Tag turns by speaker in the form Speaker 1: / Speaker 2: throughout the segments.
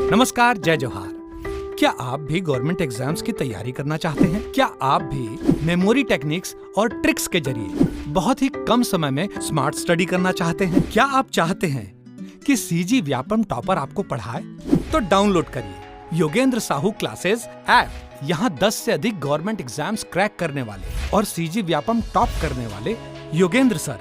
Speaker 1: नमस्कार, जय जोहार। क्या आप भी गवर्नमेंट एग्जाम्स की तैयारी करना चाहते हैं? क्या आप भी मेमोरी टेक्निक्स और ट्रिक्स के जरिए बहुत ही कम समय में स्मार्ट स्टडी करना चाहते हैं? क्या आप चाहते हैं कि सीजी व्यापम टॉपर आपको पढ़ाए? तो डाउनलोड करिए योगेंद्र साहू क्लासेस ऐप। यहाँ 10 से अधिक गवर्नमेंट एग्जाम्स क्रैक करने वाले और सीजी व्यापम टॉप करने वाले योगेंद्र सर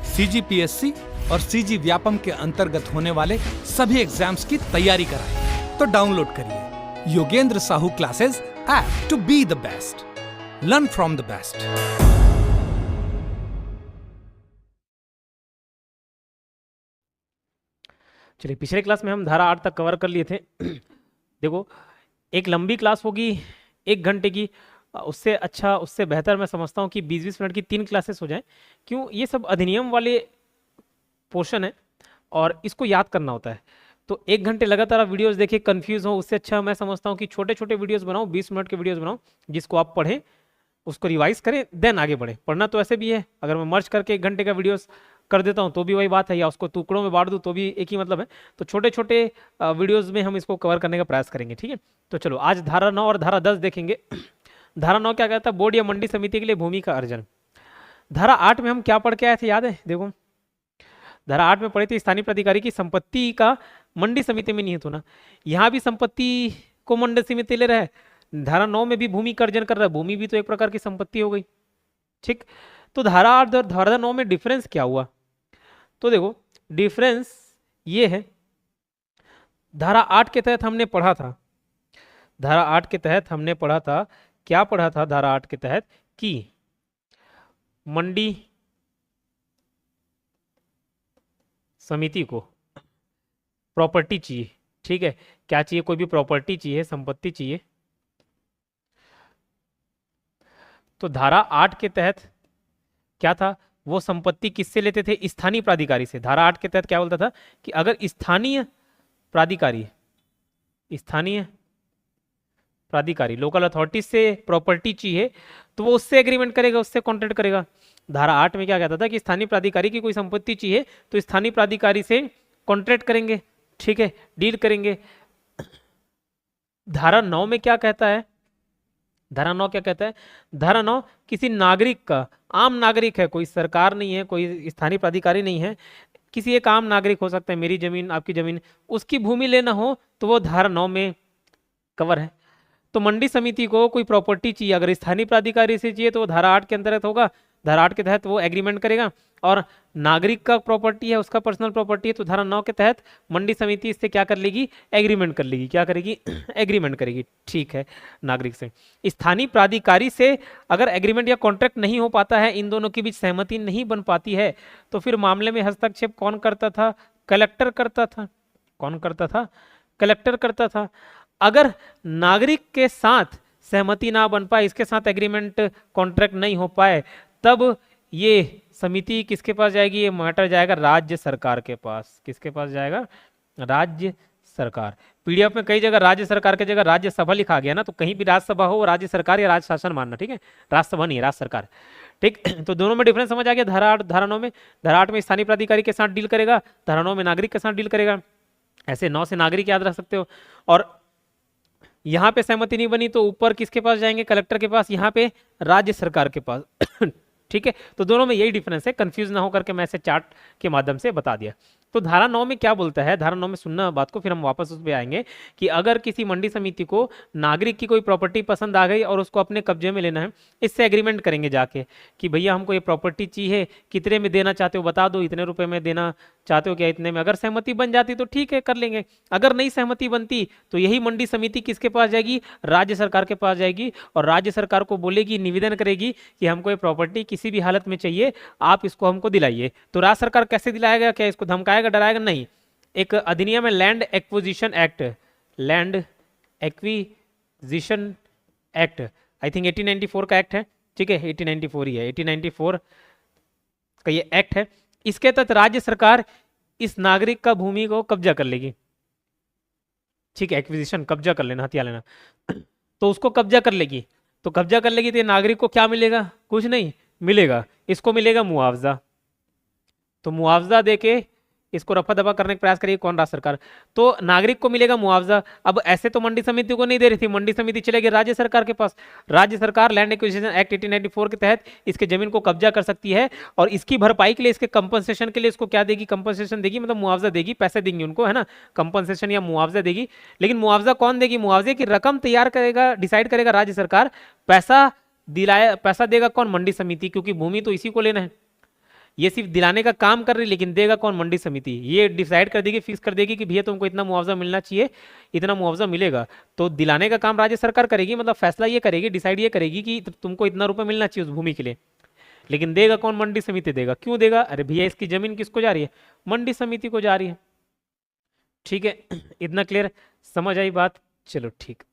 Speaker 1: सीजीपीएससी और सीजी व्यापम के अंतर्गत होने वाले सभी एग्जाम्स की तैयारी कराए। तो डाउनलोड करिए Yogendra Sahu classes app to be the best, learn from the best.
Speaker 2: चलिए, पिछले क्लास में हम धारा 8 तक कवर कर लिए थे। देखो, एक लंबी क्लास होगी 1 घंटे की, उससे अच्छा उससे बेहतर मैं समझता हूँ कि 20-20 मिनट की 3 क्लासेस हो जाएं। क्यों? ये सब अधिनियम वाले पोर्शन है और इसको याद करना होता है। तो 1 घंटे लगातार आप वीडियोस देखिए, कंफ्यूज हो, उससे अच्छा मैं समझता हूँ कि छोटे छोटे वीडियोस बनाओ, 20 मिनट के वीडियोस बनाओ, जिसको आप पढ़ें, उसको रिवाइज करें, देन आगे बढ़े। पढ़ना तो ऐसे भी है, अगर मैं मर्ज करके 1 घंटे का वीडियोस कर देता हूँ तो भी वही बात है, या उसको टुकड़ों में बांट दूँ तो भी एक ही मतलब है। तो छोटे छोटे वीडियोस में हम इसको कवर करने का प्रयास करेंगे, ठीक है। तो चलो, आज धारा 9 और धारा 10 देखेंगे। धारा 9 क्या कहता है? बोर्ड या मंडी समिति के लिए भूमि का अर्जन। धारा 8 में हम क्या पढ़ के आए थे, याद है? देखो, धारा 8 में पढ़े थे स्थानीय प्राधिकारी की संपत्ति का मंडी समिति में निहित होना। यहाँ भी संपत्ति को मंडी समिति ले रहा है, धारा 9 में भी भूमि का अर्जन कर रहा है। भूमि भी तो एक प्रकार की संपत्ति हो गई, ठीक। तो धारा 8 और धारा 9 में डिफरेंस क्या हुआ? तो देखो, डिफरेंस ये है, धारा 8 के तहत हमने पढ़ा था, धारा 8 के तहत हमने पढ़ा था, क्या पढ़ा था धारा 8 के तहत? कि मंडी समिति को प्रॉपर्टी चाहिए, ठीक है। क्या चाहिए? कोई भी प्रॉपर्टी चाहिए, संपत्ति चाहिए। तो धारा 8 के तहत क्या था? वो संपत्ति किससे लेते थे? स्थानीय प्राधिकारी से। धारा 8 के तहत क्या बोलता था कि अगर स्थानीय प्राधिकारी लोकल अथॉरिटी से प्रॉपर्टी चाहिए तो वो उससे एग्रीमेंट करेगा, उससे कॉन्ट्रैक्ट करेगा। धारा 8 में क्या कहता था कि स्थानीय प्राधिकारी की कोई संपत्ति चाहिए तो स्थानीय प्राधिकारी से कॉन्ट्रैक्ट करेंगे, ठीक है, डील करेंगे। धारा 9 में क्या कहता है? धारा 9 क्या कहता है? धारा 9 किसी नागरिक का, आम नागरिक है, कोई सरकार नहीं है, कोई स्थानीय प्राधिकारी नहीं है, किसी एक आम नागरिक हो सकता है, मेरी जमीन, आपकी जमीन, उसकी भूमि लेना हो तो वो धारा 9 में कवर है। तो मंडी समिति को कोई प्रॉपर्टी चाहिए, अगर स्थानीय प्राधिकारी से चाहिए तो वो धारा 8 के अंतर्गत होगा, धारा 8 के तहत वो एग्रीमेंट करेगा। और नागरिक का प्रॉपर्टी है, उसका पर्सनल प्रॉपर्टी है, तो धारा 9 के तहत मंडी समिति इससे क्या कर लेगी? एग्रीमेंट कर लेगी। क्या करेगी? एग्रीमेंट करेगी, ठीक है, नागरिक से। स्थानीय प्राधिकारी से अगर एग्रीमेंट या कॉन्ट्रैक्ट नहीं हो पाता है, इन दोनों के बीच सहमति नहीं बन पाती है, तो फिर मामले में हस्तक्षेप कौन करता था? कलेक्टर करता था। कौन करता था? कलेक्टर करता था। अगर नागरिक के साथ सहमति ना बन पाए, इसके साथ एग्रीमेंट कॉन्ट्रैक्ट नहीं हो पाए, तब ये समिति किसके पास जाएगी? ये मैटर जाएगा राज्य सरकार के पास। किसके पास जाएगा? राज्य सरकार। पीडीएफ में कई जगह राज्य सरकार की जगह राज्यसभा लिखा गया ना, तो कहीं भी राज्यसभा हो, राज्य सरकार या राज्य शासन मानना, ठीक है। राज्यसभा नहीं है, राज्य सरकार, ठीक। तो दोनों में डिफरेंस समझ आ गया। धारा 8 धारा 9 में, धारा 8 में स्थानीय प्राधिकारी के साथ डील करेगा, धारा 9 में नागरिक के साथ डील करेगा। ऐसे 9 से नागरिक याद रख सकते हो। और यहाँ पे सहमति नहीं बनी तो ऊपर किसके पास जाएंगे? कलेक्टर के पास। यहाँ पे राज्य सरकार के पास, ठीक है। तो दोनों में यही डिफरेंस है, कंफ्यूज ना होकर के मैं इसे चार्ट के माध्यम से बता दिया। तो धारा 9 में क्या बोलता है? धारा 9 में सुनना बात को, फिर हम वापस उस पे आएंगे कि अगर किसी मंडी समिति को नागरिक की कोई प्रॉपर्टी पसंद आ गई और उसको अपने कब्जे में लेना है, इससे एग्रीमेंट करेंगे जाके कि भैया हमको ये प्रॉपर्टी चाहिए, कितने में देना चाहते हो बता दो, इतने रुपए में देना चाहते हो क्या, इतने में। अगर सहमति बन जाती तो ठीक है, कर लेंगे। अगर नहीं सहमति बनती तो यही मंडी समिति किसके पास जाएगी? राज्य सरकार के पास जाएगी, और राज्य सरकार को बोलेगी, निवेदन करेगी कि हमको ये प्रॉपर्टी किसी भी हालत में चाहिए, आप इसको हमको दिलाइए। तो राज्य सरकार कैसे दिलाएगा? क्या इसको धमकाएगा, डराएगा? नहीं। एक अधिनियम है land acquisition act, land acquisition act, I think 1894 का एक्ट है, ठीक है, 1894 ही है, 1894 का ये एक्ट है। इसके तहत राज्य सरकार इस नागरिक का भूमि को कब्जा कर लेगी, ठीक है, एक्विजिशन, कब्जा कर लेना, हथिया लेना। तो उसको कब्जा कर लेगी, तो कब्जा कर लेगी तो नागरिक को क्या मिलेगा? कुछ नहीं मिलेगा, इसको मिलेगा मुआवजा। तो मुआवजा देके इसको रफा दफा करने का प्रयास करेगी कौन? राज्य सरकार। तो नागरिक को मिलेगा मुआवजा। अब ऐसे तो मंडी समिति को नहीं दे रही थी, मंडी समिति चलेगी राज्य सरकार के पास। राज्य सरकार लैंड एक्विजिशन एक्ट 1894 के तहत इसके जमीन को कब्जा कर सकती है और इसकी भरपाई के लिए, इसके कंपनसेशन के लिए इसको क्या देगी? कंपनसेशन देगी, मतलब मुआवजा देगी, पैसे देंगी उनको, है ना, कंपनसेशन या मुआवजा देगी। लेकिन मुआवजा कौन देगी? मुआवजे की रकम तैयार करेगा, डिसाइड करेगा राज्य सरकार। पैसा देगा कौन? मंडी समिति, क्योंकि भूमि तो इसी को लेना है। ये सिर्फ दिलाने का काम कर रही, लेकिन देगा कौन? मंडी समिति। ये डिसाइड कर देगी, फिक्स कर देगी कि भैया तुमको इतना मुआवजा मिलना चाहिए, इतना मुआवजा मिलेगा। तो दिलाने का काम राज्य सरकार करेगी, मतलब फैसला ये करेगी, डिसाइड ये करेगी कि तुमको इतना रुपए मिलना चाहिए उस भूमि के लिए। लेकिन देगा कौन? मंडी समिति देगा। क्यों देगा? अरे भैया इसकी जमीन किसको जा रही है? मंडी समिति को जा रही है। ठीक है, इतना क्लियर, समझ आई बात? चलो ठीक,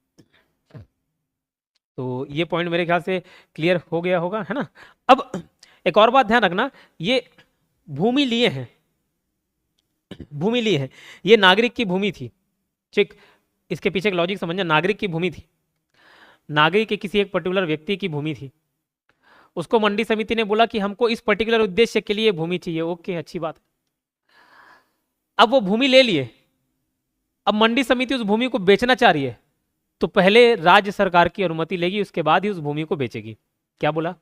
Speaker 2: तो ये पॉइंट मेरे ख्याल से क्लियर हो गया होगा, है ना। अब एक और बात ध्यान रखना, ये भूमि लिए हैं, भूमि लिए हैं, ये नागरिक की भूमि थी। ठीक, इसके पीछे का लॉजिक समझना, नागरिक की भूमि थी, नागरिक के किसी एक पर्टिकुलर व्यक्ति की भूमि थी। उसको मंडी समिति ने बोला कि हमको इस पर्टिकुलर उद्देश्य के लिए भूमि चाहिए। ओके, अच्छी बात। अब वो भूमि ले लिए, अब मंडी समिति उस भूमि को बेचना चाह रही है, तो पहले राज्य सरकार की अनुमति लेगी, उसके बाद ही उस भूमि को बेचेगी। क्या बोला?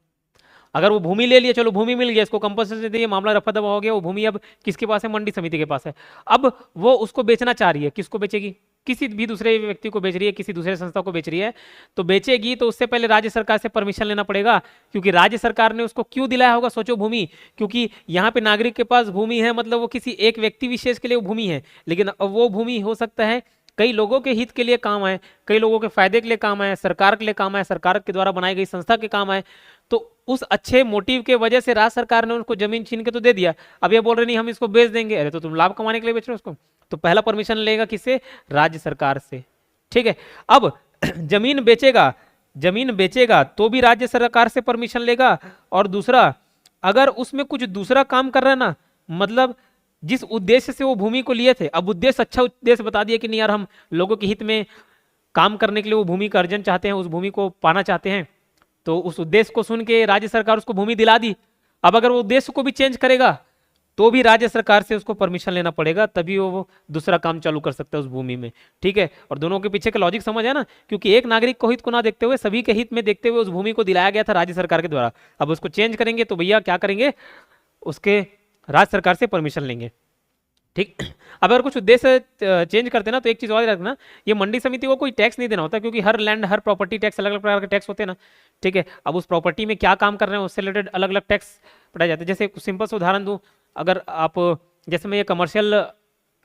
Speaker 2: अगर वो भूमि ले लिए, चलो भूमि मिल गया, इसको कंपनसेशन दिए, मामला रफा दफा हो गया, वो भूमि अब किसके पास है? मंडी समिति के पास है। अब वो उसको बेचना चाह रही है, किसको बेचेगी? किसी भी दूसरे व्यक्ति को बेच रही है, किसी दूसरे संस्था को बेच रही है, तो बेचेगी तो उससे पहले राज्य सरकार से परमिशन लेना पड़ेगा, क्योंकि राज्य सरकार ने उसको क्यों दिलाया होगा? सोचो, भूमि, क्योंकि यहाँ पे नागरिक के पास भूमि है, मतलब वो किसी एक व्यक्ति विशेष के लिए वो भूमि है, लेकिन वो भूमि हो सकता है कई लोगों के हित के लिए काम आए, कई लोगों के फायदे के लिए काम आए, सरकार के लिए काम आए, सरकार के द्वारा बनाई गई संस्था के काम आए। तो उस अच्छे मोटिव के वजह से राज्य सरकार ने उनको जमीन छीन के तो दे दिया। अब ये बोल रहे नहीं हम इसको बेच देंगे, अरे तो तुम लाभ कमाने के लिए बेच रहे हो उसको। तो पहला परमिशन लेगा किससे? राज्य सरकार से। ठीक है, अब जमीन बेचेगा तो भी राज्य सरकार से परमिशन लेगा। और दूसरा, अगर उसमें कुछ दूसरा काम कर रहा है ना, मतलब जिस उद्देश्य से वो भूमि को लिए थे, अब उद्देश्य अच्छा उद्देश्य बता दिया कि नहीं यार हम लोगों के हित में काम करने के लिए वो भूमि का अर्जन चाहते हैं, उस भूमि को पाना चाहते हैं, तो उस उद्देश्य को सुन के राज्य सरकार उसको भूमि दिला दी। अब अगर वो उद्देश्य को भी चेंज करेगा तो भी राज्य सरकार से उसको परमिशन लेना पड़ेगा, तभी वो दूसरा काम चालू कर सकता है उस भूमि में। ठीक है, और दोनों के पीछे का लॉजिक समझ है ना, क्योंकि एक नागरिक को हित को ना देखते हुए सभी के हित में देखते हुए उस भूमि को दिलाया गया था राज्य सरकार के द्वारा। अब उसको चेंज करेंगे तो भैया क्या करेंगे? उसके राज्य सरकार से परमिशन लेंगे। ठीक, अब अगर कुछ उद्देश्य चेंज करते ना, तो एक चीज और रखना, ये मंडी समिति को कोई टैक्स नहीं देना होता, क्योंकि हर लैंड, हर प्रॉपर्टी टैक्स, अलग अलग प्रकार के टैक्स होते हैं ना। ठीक है, अब उस प्रॉपर्टी में क्या काम कर रहे हैं उससे रिलेटेड अलग अलग टैक्स पढ़ाए जाते हैं। जैसे सिंपल से उदाहरण दूं, अगर आप, जैसे मैं ये कमर्शियल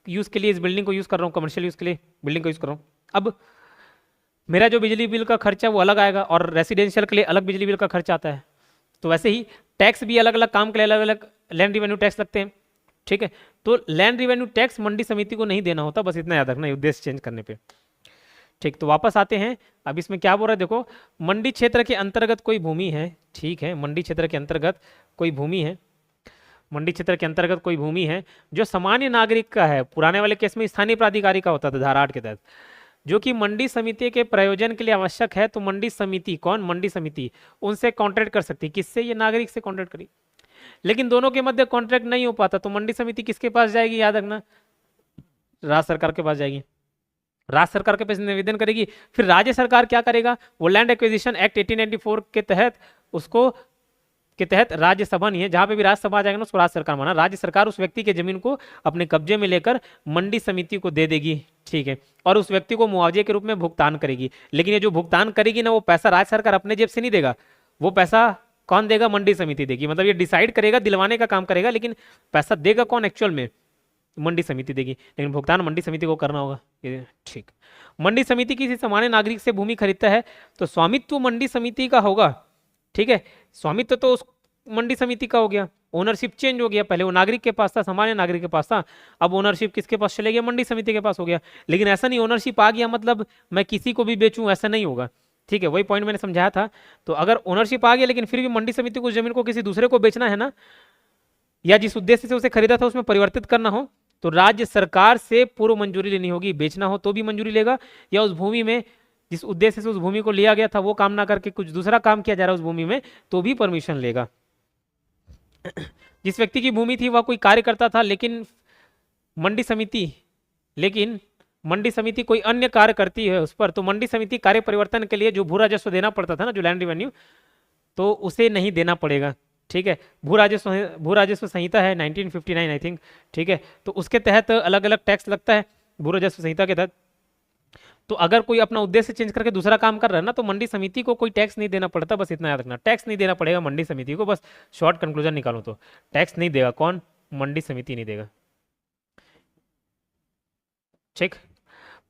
Speaker 2: यूज के लिए इस बिल्डिंग को यूज कर रहा हूँ, कमर्शियल यूज के लिए बिल्डिंग को यूज कर रहा हूँ, अब मेरा जो बिजली बिल का खर्चा वो अलग आएगा और रेसिडेंशियल के लिए अलग बिजली बिल का खर्चा आता है। तो वैसे ही टैक्स भी अलग अलग काम के लिए अलग अलग लैंड रिवेन्यू टैक्स लगते हैं। ठीक है, तो लैंड रिवेन्यू टैक्स मंडी समिति को नहीं देना होता, बस इतना याद रखना उद्देश्य चेंज करने पे। ठीक, तो वापस आते हैं, अब इसमें क्या बोल रहा है देखो, मंडी क्षेत्र के अंतर्गत कोई भूमि है। ठीक है, मंडी क्षेत्र के अंतर्गत कोई भूमि है, मंडी क्षेत्र के अंतर्गत कोई भूमि है जो सामान्य नागरिक का है। पुराने वाले केस में स्थानीय प्राधिकारी का होता था धारा 8 के तहत, जो कि मंडी समिति के प्रयोजन के लिए आवश्यक है। तो मंडी समिति, कौन? मंडी समिति उनसे कॉन्ट्रैक्ट कर सकती है। किससे? ये नागरिक से कॉन्ट्रैक्ट करी। लेकिन दोनों के मध्य कॉन्ट्रैक्ट नहीं हो पाता, तो मंडी समिति किसके पास जाएगी? याद रखना, राज्य सरकार के पास जाएगी। राज्य सरकार के पास निवेदन करेगी, फिर राज्य सरकार क्या करेगा? वो लैंड एक्विजिशन एक्ट 1894 के तहत, उसको के तहत राज्यसभा नहीं है, जहां पे भी राज्यसभा आ जाएगा ना उसको राज्य सरकार माना। राज्य सरकार उस व्यक्ति के जमीन को अपने कब्जे में लेकर मंडी समिति को दे देगी। ठीक है, और उस व्यक्ति को मुआवजे के रूप में भुगतान करेगी। लेकिन ये जो भुगतान करेगी ना, वो पैसा राज्य सरकार अपने जेब से नहीं देगा, वो पैसा कौन देगा? मंडी समिति देगी। मतलब ये डिसाइड करेगा, दिलवाने का काम करेगा, लेकिन पैसा देगा कौन एक्चुअल में? मंडी समिति देगी, लेकिन भुगतान मंडी समिति को करना होगा। ये ठीक, मंडी समिति किसी सामान्य नागरिक से भूमि खरीदता है तो स्वामित्व मंडी समिति का होगा। ठीक है, स्वामित्व तो उस मंडी समिति का हो गया, ओनरशिप चेंज हो गया। पहले वो नागरिक के पास था, सामान्य नागरिक के पास था, अब ओनरशिप किसके पास चले गया? मंडी समिति के पास हो गया। लेकिन ऐसा नहीं ओनरशिप आ गया मतलब मैं किसी को भी बेचूं, ऐसा नहीं होगा। ठीक है, वही पॉइंट मैंने समझाया था। तो अगर ओनरशिप आ गया लेकिन फिर भी मंडी समिति को उस जमीन को किसी दूसरे को बेचना है ना, या जिस उद्देश्य से उसे खरीदा था उसमें परिवर्तित करना हो, तो राज्य सरकार से पूर्व मंजूरी लेनी होगी। बेचना हो तो भी मंजूरी लेगा, या उस भूमि में जिस उद्देश्य से उस भूमि को लिया गया था वो काम ना करके कुछ दूसरा काम किया जा रहा है उस भूमि में, तो भी परमिशन लेगा। जिस व्यक्ति की भूमि थी वह कोई कार्य करता था, लेकिन मंडी समिति, लेकिन मंडी समिति कोई अन्य कार्य करती है उस पर, तो मंडी समिति कार्य परिवर्तन के लिए जो भू राजस्व देना पड़ता था ना, जो लैंड रेवेन्यू, तो उसे नहीं देना पड़ेगा। ठीक है, भू राजस्व संहिता है 1959 आई थिंक। ठीक है, तो उसके तहत अलग अलग टैक्स लगता है भू राजस्व संहिता के तहत। तो अगर कोई अपना उद्देश्य चेंज करके दूसरा काम कर रहा है ना, तो मंडी समिति को कोई टैक्स नहीं देना पड़ता, बस इतना याद रखना, टैक्स नहीं देना पड़ेगा मंडी समिति को। बस शॉर्ट कंक्लूजन निकालो तो टैक्स नहीं देगा कौन? मंडी समिति नहीं देगा। ठीक,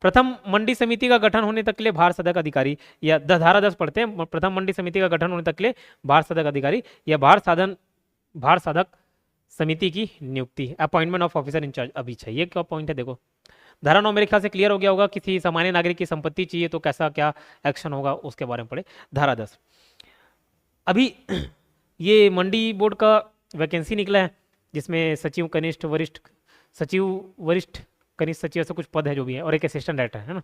Speaker 2: प्रथम मंडी समिति का गठन होने तक के लिए भार साधक अधिकारी या धारा 10 पढ़ते हैं, प्रथम मंडी समिति का गठन होने तक के लिए भार साधक अधिकारी या भार साधक समिति की नियुक्ति, अपॉइंटमेंट ऑफ ऑफिसर इंचार्ज अभी चाहिए। क्या पॉइंट है देखो, धारा 9 मेरे ख्याल से क्लियर हो गया होगा। किसी सामान्य नागरिक की संपत्ति चाहिए तो कैसा क्या एक्शन होगा उसके बारे में पढ़े। धारा 10 अभी ये मंडी बोर्ड का वैकेंसी निकला है, जिसमें सचिव कनिष्ठ वरिष्ठ सचिव वरिष्ठ कनिष्ठ सचिव ऐसा कुछ पद है जो भी है, और एक असिस्टेंट डायरेक्टर है ना,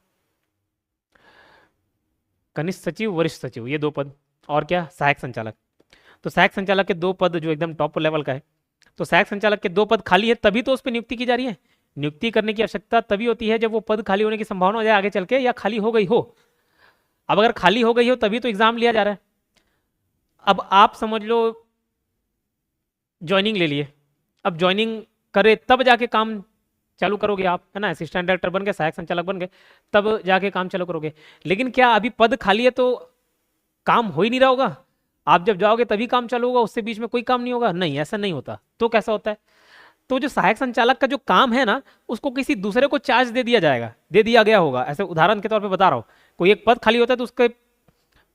Speaker 2: कनिष्ठ सचिव वरिष्ठ सचिव, ये 2 पद, और क्या सहायक संचालक। तो सहायक संचालक के 2 पद जो एकदम टॉप लेवल का है, तो सहायक संचालक के 2 पद खाली है, तभी तो उस पर नियुक्ति की जा रही है। नियुक्ति करने की आवश्यकता तभी होती है जब वो पद खाली होने की संभावना हो जाए आगे चल के, या खाली हो गई हो। अब अगर खाली हो गई हो तभी तो एग्जाम लिया जा रहा है। अब आप समझ लो ज्वाइनिंग ले लिए, अब ज्वाइनिंग करे तब जाके काम चालू करोगे आप, है ना, असिस्टेंट डायरेक्टर बन गए, सहायक संचालक बन गए, तब जाके काम चालू करोगे। लेकिन क्या अभी पद खाली है तो काम हो ही नहीं रहा होगा? आप जब जाओगे तभी काम चालू होगा, उससे बीच में कोई काम नहीं होगा? नहीं, ऐसा नहीं होता। तो कैसा होता है? तो जो सहायक संचालक का जो काम है ना, उसको किसी दूसरे को चार्ज दे दिया गया होगा। ऐसे उदाहरण के तौर पे बता रहा हूँ, कोई एक पद खाली होता है तो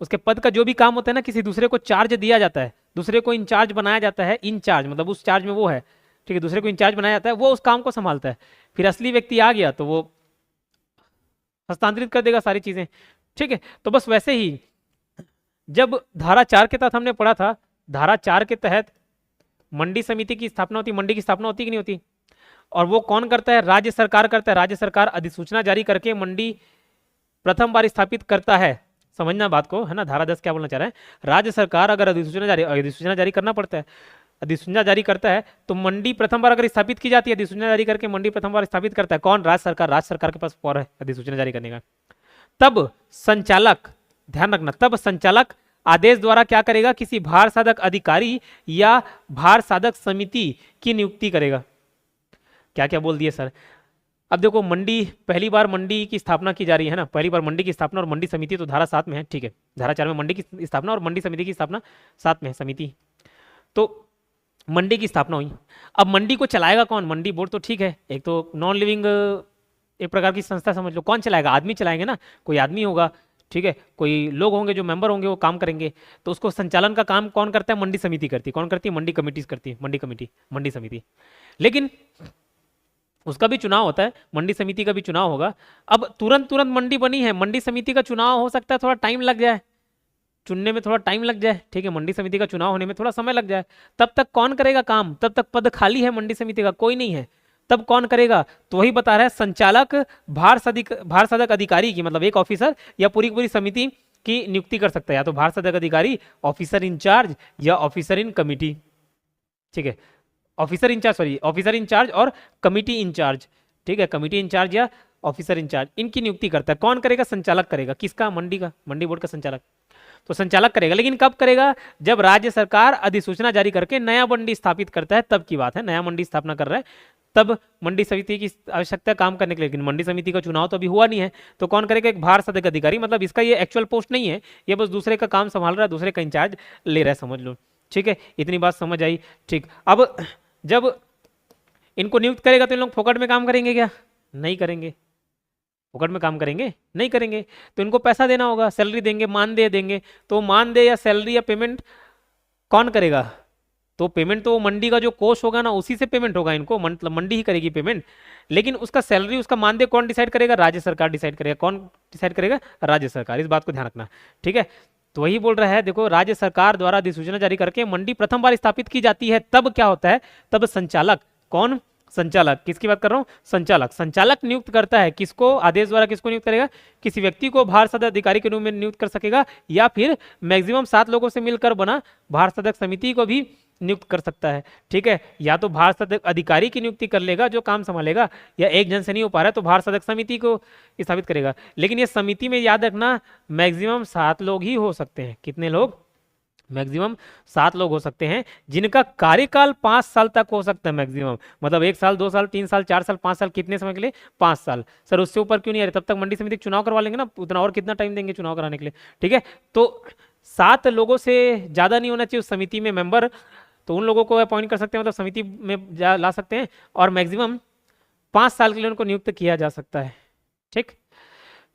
Speaker 2: उसके पद का जो भी काम होता है ना, किसी दूसरे को चार्ज दिया जाता है, दूसरे को इंचार्ज बनाया जाता है। इंचार्ज मतलब उस चार्ज में वो है, ठीक है, दूसरे को इंचार्ज बनाया जाता है, वो उस काम को संभालता है। फिर असली व्यक्ति आ गया तो वो हस्तांतरित कर देगा सारी चीजें। ठीक है, तो बस वैसे ही जब धारा 4 के तहत हमने पढ़ा था, धारा 4 के तहत मंडी समिति की स्थापना होती, मंडी की स्थापना होती कि नहीं होती? और वो कौन करता है? राज्य सरकार करता है। राज्य सरकार अधिसूचना जारी करके मंडी प्रथम बार स्थापित करता है। समझना बात को, है ना। धारा 10 क्या बोलना चाह रहा है? राज्य सरकार अगर अधिसूचना जारी करना पड़ता है, अधिसूचना जारी करता है तो मंडी प्रथम बार अगर स्थापित की जाती है, अधिसूचना जारी करके मंडी प्रथम बार स्थापित करता है कौन? राज्य सरकार। राज्य सरकार के पास पावर है अधिसूचना जारी करने का। तब संचालक, ध्यान रखना, तब संचालक आदेश द्वारा क्या करेगा? किसी भार साधक अधिकारी या भार साधक समिति की नियुक्ति करेगा। क्या क्या बोल दिए सर? अब देखो, मंडी पहली बार मंडी की स्थापना की जा रही है ना, पहली बार मंडी की स्थापना और मंडी समिति तो धारा 7 में है, ठीक है। धारा 4 में मंडी की स्थापना और मंडी समिति की स्थापना 7 में है, समिति। तो मंडी की स्थापना हुई। अब मंडी को चलाएगा कौन? मंडी बोर्ड तो ठीक है, एक तो नॉन लिविंग एक प्रकार की संस्था समझ लो। कौन चलाएगा? आदमी चलाएंगे ना, कोई आदमी होगा, ठीक है, कोई लोग होंगे जो मेंबर होंगे, वो काम करेंगे। तो उसको संचालन का काम कौन करता है? मंडी समिति करती है। कौन करती है? मंडी कमेटीज करती है, मंडी कमेटी, मंडी समिति। लेकिन उसका भी चुनाव होता है, मंडी समिति का भी चुनाव होगा। अब तुरंत मंडी बनी है, मंडी समिति का चुनाव हो सकता है थोड़ा टाइम लग जाए, चुनने में थोड़ा टाइम लग जाए, ठीक है, मंडी समिति का चुनाव होने में थोड़ा समय लग जाए। तब तक कौन करेगा काम? तब तक पद खाली है मंडी समिति का, कोई नहीं है, तब कौन करेगा? तो वही बता रहा है, संचालक भार साधक अधिकारी की, मतलब एक ऑफिसर या पूरी समिति की नियुक्ति कर सकता है, या तो भार साधक अधिकारी, ऑफिसर इंचार्ज या ऑफिसर इन कमिटी। ठीक है, ऑफिसर इंचार्ज और कमिटी इंचार्ज, ठीक है, कमिटी इंचार्ज या ऑफिसर इंचार्ज, इनकी नियुक्ति करता है। कौन करेगा? संचालक करेगा। किसका? मंडी का, मंडी बोर्ड का संचालक। तो संचालक करेगा, लेकिन कब करेगा? जब राज्य सरकार अधिसूचना जारी करके नया मंडी स्थापित करता है, तब की बात है। नया मंडी स्थापना कर रहा है, तब मंडी समिति की आवश्यकता काम करने के लिए। लेकिन मंडी समिति का चुनाव तो अभी हुआ नहीं है, तो कौन करेगा? एक भार साधक अधिकारी, मतलब इसका ये एक्चुअल पोस्ट नहीं है, ये बस दूसरे का काम संभाल रहा है, दूसरे का इंचार्ज ले रहा है, समझ लो। ठीक है, इतनी बात समझ आई। ठीक, अब जब इनको नियुक्त करेगा तो इन लोग फोकट में काम करेंगे क्या? नहीं करेंगे। फोकट में काम करेंगे? नहीं करेंगे। तो इनको पैसा देना होगा, सैलरी देंगे, मानदेय देंगे। तो मानदेय या सैलरी या पेमेंट कौन करेगा? तो पेमेंट तो मंडी का जो कोष होगा ना, उसी से पेमेंट होगा इनको, मतलब मंडी ही करेगी पेमेंट। लेकिन उसका सैलरी, उसका मानदेय कौन डिसाइड करेगा? राज्य सरकार डिसाइड करेगा। कौन डिसाइड करेगा? राज्य सरकार। इस बात को ध्यान रखना, ठीक है। तो वही बोल रहा है, देखो, राज्य सरकार द्वारा अधिसूचना जारी करके मंडी प्रथम बार स्थापित की जाती है, तब क्या होता है? तब संचालक, कौन? संचालक। किसकी बात कर रहा हूं? संचालक। संचालक नियुक्त करता है किसको? आदेश द्वारा किसको नियुक्त करेगा? किसी व्यक्ति को भार साधक अधिकारी के रूप में नियुक्त कर सकेगा, या फिर मैक्सिमम 7 लोगों से मिलकर बना भार साधक समिति को भी नियुक्त कर सकता है। ठीक है, या तो भारत अधिकारी की नियुक्ति कर लेगा जो काम संभालेगा, या एक जन से नहीं हो पा रहा है तो भारत सदक समिति को स्थापित करेगा। लेकिन ये समिति में याद रखना मैक्सिमम 7 लोग ही हो सकते हैं। कितने लोग? मैक्सिमम 7 लोग हो सकते हैं, जिनका कार्यकाल 5 साल तक हो सकता है मैक्सिमम। मतलब 1 साल, 2 साल, 3 साल, 4 साल, 5 साल, कितने समय के लिए? 5 साल। सर उससे ऊपर क्यों नहीं आ रहे? तब तक मंडी समिति चुनाव करवा लेंगे ना, उतना और कितना टाइम देंगे चुनाव कराने के लिए? ठीक है, तो 7 लोगों से ज़्यादा नहीं होना चाहिए उस समिति में मेंबर, तो उन लोगों को अपॉइंट कर सकते हैं, मतलब समिति में ला सकते हैं, और मैक्सिमम 5 साल के लिए उनको नियुक्त किया जा सकता है। ठीक,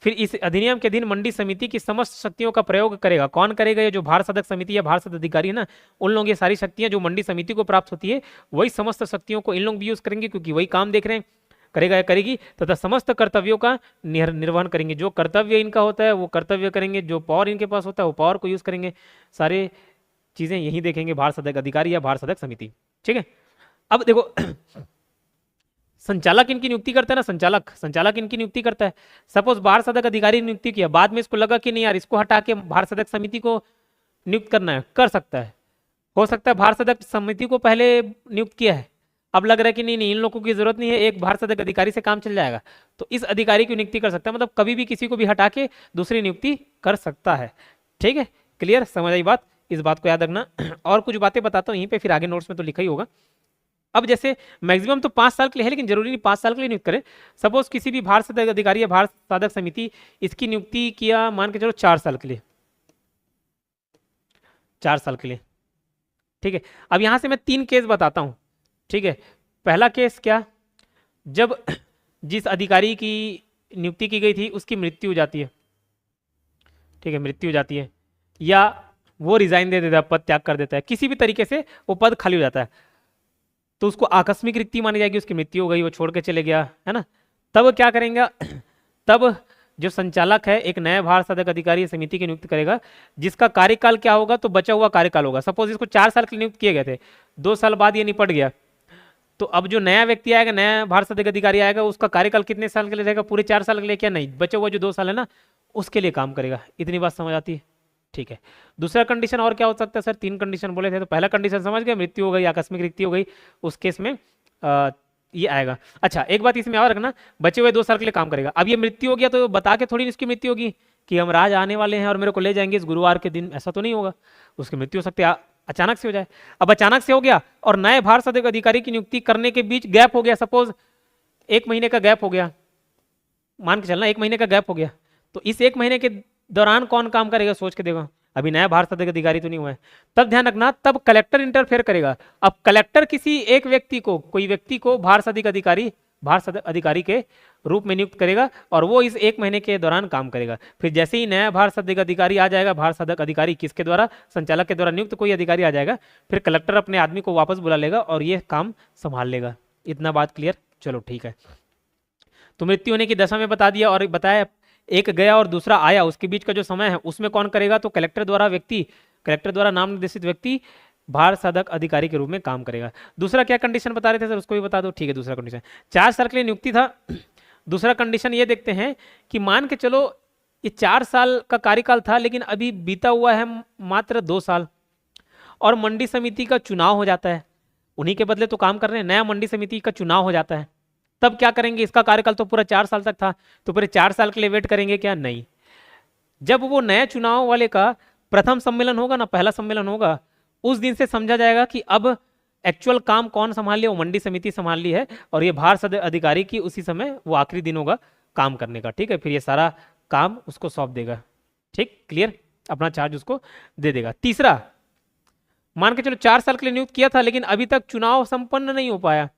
Speaker 2: फिर इस अधिनियम के अधीन मंडी समिति की समस्त शक्तियों का प्रयोग करेगा। कौन करेगा? ये जो भारत सदक समिति या भारत सदक अधिकारी है ना, उन लोगों की सारी शक्तियां जो मंडी समिति को प्राप्त होती है, वही समस्त शक्तियों को इन लोग भी यूज करेंगे, क्योंकि वही काम देख रहे हैं, करेगा या करेगी, तथा समस्त कर्तव्यों का निर्वहन करेंगे। जो कर्तव्य इनका होता है वो कर्तव्य करेंगे, जो पावर इनके पास होता है वो पावर को यूज करेंगे। सारे चीजें यही देखेंगे भारत सदक अधिकारी या भारत सदक समिति। ठीक है, अब देखो संचालक इनकी नियुक्ति करता है ना, संचालक इनकी नियुक्ति करता है। सपोज भारत सदक अधिकारी ने नियुक्ति किया, बाद में इसको लगा कि नहीं यार इसको हटा के भारत सदक समिति को नियुक्त करना है, कर सकता है। हो सकता है भारत सदक समिति को पहले नियुक्त किया है, अब लग रहा है कि नहीं इन लोगों की जरूरत नहीं है, एक भारत सदक अधिकारी से काम चल जाएगा, तो इस अधिकारी की नियुक्ति कर सकता है। मतलब कभी भी किसी को भी हटा के दूसरी नियुक्ति कर सकता है। ठीक है, क्लियर, समझ आई बात? इस बात को याद रखना। और कुछ बातें बताता हूँ यहीं पे, फिर आगे नोट्स में तो लिखा ही होगा। अब जैसे मैक्सिमम तो 5 साल के लिए है, लेकिन जरूरी नहीं 5 साल के लिए नियुक्त करें। सपोज किसी भी भारत सदक अधिकारी या भारत साधक समिति इसकी नियुक्ति किया, मान के चलो 4 साल के लिए, 4 साल के लिए। ठीक है, अब यहां से मैं 3 केस बताता हूं। ठीक है, पहला केस क्या? जब जिस अधिकारी की नियुक्ति की गई थी उसकी मृत्यु हो जाती है। ठीक है, मृत्यु हो जाती है, या वो रिजाइन दे देता है, पद त्याग कर देता है, किसी भी तरीके से वो पद खाली हो जाता है, तो उसको आकस्मिक रिक्ति मानी जाएगी, उसकी मृत्यु हो गई, वो छोड़ के चले गया, है ना। तब क्या करेंगे? तब जो संचालक है एक नया भारत सदक अधिकारी समिति की नियुक्त करेगा, जिसका कार्यकाल क्या होगा? तो बचा हुआ कार्यकाल होगा। सपोज इसको 4 साल के लिए नियुक्त किए गए थे, 2 साल बाद ये निपट गया, तो अब जो नया व्यक्ति आएगा, नया भारत सदक अधिकारी आएगा, उसका कार्यकाल कितने साल के लिए रहेगा? पूरे 4 साल के लिए? क्या नहीं, बचा हुआ जो 2 साल है ना उसके लिए काम करेगा। इतनी बात समझ आती है? ठीक है, दूसरा कंडीशन और क्या हो सकता है सर? 3 कंडीशन बोले थे, तो पहला कंडीशन समझ गए, मृत्यु हो गई, आकस्मिक रिक्ति हो गई, उस केस में ये आएगा। अच्छा, एक बात इसमें और रखना, बचे हुए 2 साल के लिए काम करेगा। अब ये मृत्यु हो गया तो बता के थोड़ी इसकी मृत्यु होगी कि हम राज आने वाले हैं और मेरे को ले जाएंगे इस गुरुवार के दिन, ऐसा तो नहीं होगा। उसकी मृत्यु हो सकती है अचानक से हो जाए। अब अचानक से हो गया और नए भारत सदक अधिकारी की नियुक्ति करने के बीच गैप हो गया, सपोज 1 महीने का गैप हो गया, मान के चलना 1 महीने का गैप हो गया, तो इस 1 महीने के दौरान कौन काम करेगा? सोच के देखो, अभी नया भारत सदक अधिकारी तो नहीं हुआ है। तब ध्यान रखना, तब कलेक्टर इंटरफेयर करेगा। अब कलेक्टर किसी एक व्यक्ति को, कोई व्यक्ति को भारत सदक अधिकारी के रूप में नियुक्त करेगा और वो इस 1 महीने के दौरान काम करेगा। फिर जैसे ही नया भारत सदक अधिकारी आ जाएगा, भारत सदक अधिकारी किसके द्वारा? संचालक के द्वारा नियुक्त कोई अधिकारी आ जाएगा, फिर कलेक्टर अपने आदमी को वापस बुला लेगा और ये काम संभाल लेगा। इतना बात क्लियर? चलो ठीक है, तो मृत्यु होने की दशा में बता दिया और बताया एक गया और दूसरा आया, उसके बीच का जो समय है उसमें कौन करेगा? तो कलेक्टर द्वारा नाम निर्देशित व्यक्ति भारत सदक अधिकारी के रूप में काम करेगा। दूसरा क्या कंडीशन बता रहे थे सर, उसको भी बता दो। ठीक है, दूसरा कंडीशन 4 साल के लिए नियुक्ति था। दूसरा कंडीशन ये देखते हैं कि मान के चलो ये 4 साल का कार्यकाल था, लेकिन अभी बीता हुआ है मात्र 2 साल और मंडी समिति का चुनाव हो जाता है, उन्हीं के बदले तो काम कर रहे हैं, नया मंडी समिति का चुनाव हो जाता है, तब क्या करेंगे? इसका कार्यकाल तो पूरा 4 साल तक था, तो पूरे 4 साल के लिए वेट करेंगे क्या? नहीं। जब वो नया चुनाव वाले का प्रथम सम्मेलन होगा ना, पहला सम्मेलन होगा, उस दिन से समझा जाएगा कि अब एक्चुअल काम कौन संभाल लिया? वो मंडी समिति संभाल ली है और ये भारत सदक अधिकारी की उसी समय वो आखिरी दिन होगा काम करने का। ठीक है, फिर ये सारा काम उसको सौंप देगा। ठीक, क्लियर, अपना चार्ज उसको दे देगा। तीसरा, मान के चलो 4 साल के लिए नियुक्त किया था, लेकिन अभी तक चुनाव संपन्न नहीं हो पाया,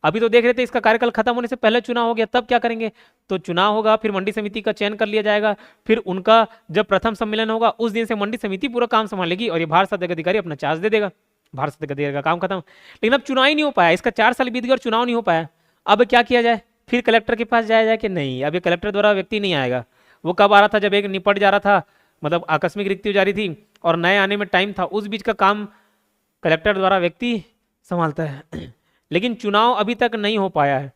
Speaker 2: अभी तो देख रहे थे इसका कार्यकाल खत्म होने से पहले चुनाव हो गया, तब क्या करेंगे? तो चुनाव होगा, फिर मंडी समिति का चयन कर लिया जाएगा, फिर उनका जब प्रथम सम्मेलन होगा उस दिन से मंडी समिति पूरा काम संभालेगी और ये भारत सदक अधिकारी अपना चार्ज दे देगा, भारत सदक अधिकारी का काम खत्म। लेकिन अब चुनाव ही नहीं हो पाया, इसका 4 साल बीत गया और चुनाव नहीं हो पाया, अब क्या किया जाए? फिर कलेक्टर के पास जाया जाए कि नहीं? अब ये कलेक्टर द्वारा व्यक्ति नहीं आएगा। वो कब आ रहा था? जब एक निपट जा रहा था, मतलब आकस्मिक रिक्ति हो जा रही थी और नए आने में टाइम था, उस बीच का काम कलेक्टर द्वारा व्यक्ति संभालता है। लेकिन चुनाव अभी तक नहीं हो पाया है,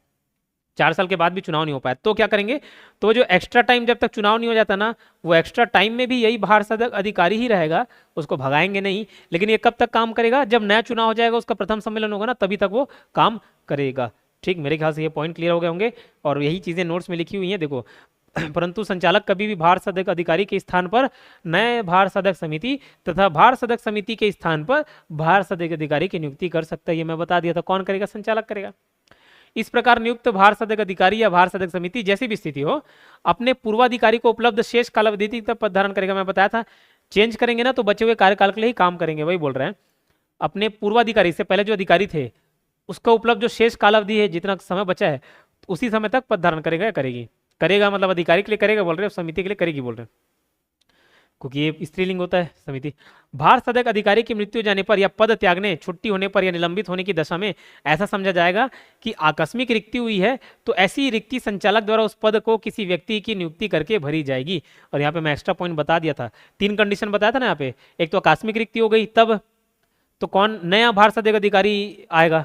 Speaker 2: 4 साल के बाद भी चुनाव नहीं हो पाया, तो क्या करेंगे, तो जो एक्स्ट्रा टाइम जब तक चुनाव नहीं हो जाता ना, वो एक्स्ट्रा टाइम में भी यही पार्षद अधिकारी ही रहेगा, उसको भगाएंगे नहीं। लेकिन ये कब तक काम करेगा, जब नया चुनाव हो जाएगा, उसका प्रथम सम्मेलन होगा ना, तभी तक वो काम करेगा। ठीक, मेरे ख्याल से ये पॉइंट क्लियर हो गए होंगे, और यही चीज़ें नोट्स में लिखी हुई हैं, देखो। परंतु संचालक कभी भी भार सदक अधिकारी के स्थान पर नए भार सदक समिति तथा भार सदक समिति के स्थान पर भार सदक अधिकारी की नियुक्ति कर सकता है। ये मैं बता दिया था, कौन करेगा, संचालक करेगा। इस प्रकार नियुक्त भार सदक अधिकारी या भार सदक समिति जैसी भी स्थिति हो, अपने पूर्वाधिकारी को उपलब्ध शेष कालावधि तक पद धारण करेगा। मैं बताया था, चेंज करेंगे ना तो बचे हुए कार्यकाल के लिए ही काम करेंगे, वही बोल रहे हैं। अपने पूर्वाधिकारी से पहले जो अधिकारी थे, उसका उपलब्ध जो शेष कालावधि है, जितना समय बचा है, उसी समय तक पद धारण करेगा या करेगी। करेगा मतलब अधिकारी के लिए करेगा बोल रहे हैं, समिति के लिए करेगी बोल रहे हैं, क्योंकि ये स्त्रीलिंग होता है समिति। भार सदक अधिकारी की मृत्यु हो जाने पर या पद त्यागने, छुट्टी होने पर या निलंबित होने की दशा में ऐसा समझा जाएगा कि आकस्मिक रिक्ति हुई है, तो ऐसी रिक्ति संचालक द्वारा उस पद को किसी व्यक्ति की नियुक्ति करके भरी जाएगी। और यहाँ पे मैं एक्स्ट्रा पॉइंट बता दिया था, 3 कंडीशन बताया था ना यहाँ पे। एक तो आकस्मिक रिक्ति हो गई, तब तो कौन नया भार सदक अधिकारी आएगा,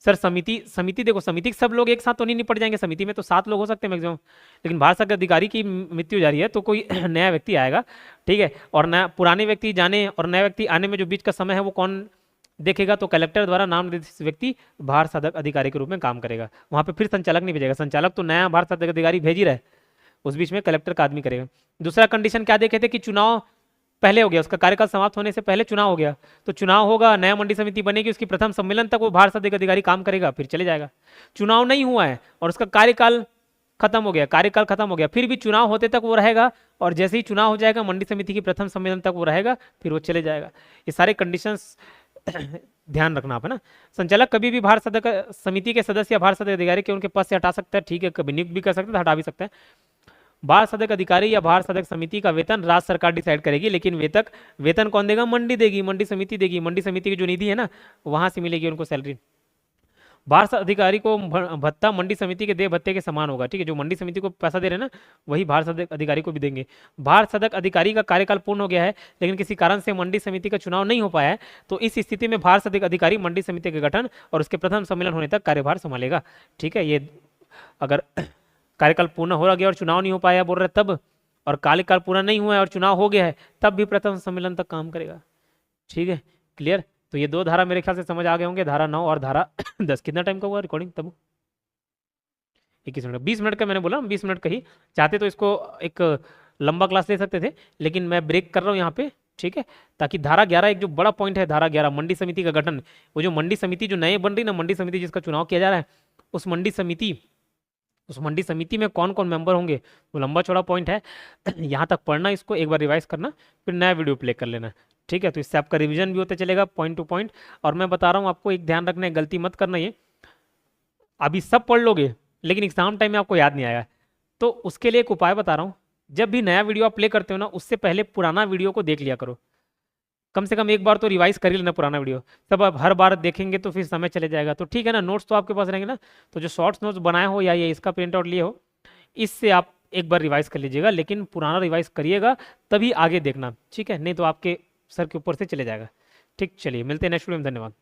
Speaker 2: सर समिति देखो, समिति के सब लोग एक साथ तो नहीं निपट जाएंगे, समिति में तो 7 लोग हो सकते हैं मैक्सिमम, लेकिन भार सदक अधिकारी की मृत्यु जा रही है तो कोई नया व्यक्ति आएगा, ठीक है। और नया पुराने व्यक्ति जाने और नया व्यक्ति आने में जो बीच का समय है वो कौन देखेगा, तो कलेक्टर द्वारा नाम निर्देशित व्यक्ति भार सदक अधिकारी के रूप में काम करेगा। वहाँ पे फिर संचालक नहीं भेजेगा, संचालक तो नया भार सदक अधिकारी भेज ही रहा है, उस बीच में कलेक्टर का आदमी करेगा। दूसरा कंडीशन क्या देखे थे कि चुनाव पहले हो गया, उसका कार्यकाल समाप्त होने से पहले चुनाव हो गया, तो चुनाव होगा, नया मंडी समिति बनेगी, उसकी प्रथम सम्मेलन तक वो भार सदक अधिकारी काम करेगा, फिर चले जाएगा। चुनाव नहीं हुआ है और उसका कार्यकाल खत्म हो गया, फिर भी चुनाव होते तक वो रहेगा, और जैसे ही चुनाव हो जाएगा मंडी समिति की प्रथम सम्मेलन तक वो रहेगा, फिर वो चले जाएगा। ये सारे कंडीशंस ध्यान रखना आप, है ना। संचालक कभी भी भार सदक समिति के सदस्य या भार सदक अधिकारी के उनके पद से हटा सकता है, ठीक है, कभी नियुक्त भी कर सकता है, हटा भी सकता है। भार सदक अधिकारी या भार सदक समिति का वेतन राज्य सरकार डिसाइड करेगी, लेकिन वेतन कौन देगा, मंडी देगी, मंडी समिति देगी। मंडी समिति की जो निधि है ना, वहां से मिलेगी उनको सैलरी। भार सदक अधिकारी को भत्ता मंडी समिति के देय भत्ते के समान होगा, ठीक है। जो मंडी समिति को पैसा दे रहे हैं ना, वही भार सदक अधिकारी को भी देंगे। भार सदक अधिकारी का कार्यकाल पूर्ण हो गया है, लेकिन किसी कारण से मंडी समिति का चुनाव नहीं हो पाया है, तो इस स्थिति में भार सदक अधिकारी मंडी समिति के गठन और उसके प्रथम सम्मेलन होने तक कार्यभार संभालेगा, ठीक है। ये अगर कार्यकाल पूर्ण हो गया और चुनाव नहीं हो पाया बोल रहे तब, और कार्यकाल पूरा नहीं हुआ है और चुनाव हो गया है तब भी प्रथम सम्मेलन तक काम करेगा, ठीक है, क्लियर। तो ये 2 धारा मेरे ख्याल से समझ आ गए होंगे, धारा 9 और धारा 10। कितना टाइम का हुआ रिकॉर्डिंग तब, 21 मिनट, 20 मिनट का मैंने बोला, 20 मिनट का ही। चाहते तो इसको एक लंबा क्लास ले सकते थे, लेकिन मैं ब्रेक कर रहा हूँ यहाँ पे, ठीक है, ताकि धारा 11 एक जो बड़ा पॉइंट है, धारा 11 मंडी समिति का गठन। वो जो मंडी समिति जो नए बन रही ना, मंडी समिति जिसका चुनाव किया जा रहा है, उस मंडी समिति में कौन कौन मेंबर होंगे, वो लंबा चौड़ा पॉइंट है। यहाँ तक पढ़ना, इसको एक बार रिवाइज करना, फिर नया वीडियो प्ले कर लेना, ठीक है। तो इससे आपका रिवीजन भी होता चलेगा पॉइंट टू पॉइंट। और मैं बता रहा हूँ आपको, एक ध्यान रखना है, गलती मत करना, ये अभी सब पढ़ लोगे लेकिन एग्जाम टाइम में आपको याद नहीं आएगा, तो उसके लिए एक उपाय बता रहा हूँ। जब भी नया वीडियो आप प्ले करते हो ना, उससे पहले पुराना वीडियो को देख लिया करो, कम से कम एक बार तो रिवाइज कर ही लेना पुराना वीडियो। सब आप हर बार देखेंगे तो फिर समय चले जाएगा, तो ठीक है ना। नोट्स तो आपके पास रहेंगे ना, तो जो शॉर्ट्स नोट्स बनाए हो या ये इसका प्रिंट आउट लिए हो, इससे आप एक बार रिवाइज कर लीजिएगा, लेकिन पुराना रिवाइज करिएगा तभी आगे देखना, ठीक है, नहीं तो आपके सर के ऊपर से चले जाएगा। ठीक, चलिए मिलते हैं नेक्स्ट वीडियो में, धन्यवाद।